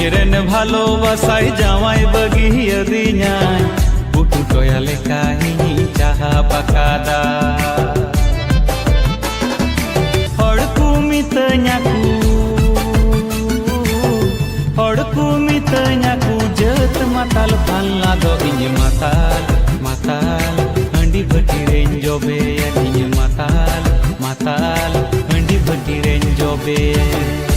ᱤᱧᱨᱮᱱ ᱵᱷᱟᱞᱳᱵᱟᱥᱟᱭ ᱡᱟᱶᱟᱭ ᱵᱟᱹᱜᱤᱭᱟᱫᱤᱧᱟᱭ ᱵᱩᱴᱩ ᱴᱚᱭᱟ ᱞᱮᱠᱟ ᱤᱧᱤᱧ ᱪᱟᱦᱟᱵ ᱟᱠᱟᱫᱟ ᱦᱚᱲ ᱠᱚ ᱢᱤᱛᱟᱹᱧᱟ ᱠᱚ ᱡᱟᱹᱛ ᱢᱟᱛᱟᱞ ᱯᱷᱟᱞᱱᱟ ᱫᱚ ᱤᱧ ᱢᱟᱛᱟᱞ ᱢᱟᱛᱟल ᱦᱟᱺᱰᱤ ᱵᱷᱟᱹᱴᱤ ᱨᱮᱧ ᱡᱚᱵᱮᱭᱟ ᱤᱧ ᱢᱟᱛᱟल ᱢᱟᱛᱟल ᱦᱟᱺᱰᱤ ᱵᱷᱟᱹᱴᱤ ᱨᱮᱧ ᱡᱚᱵᱮᱭᱟ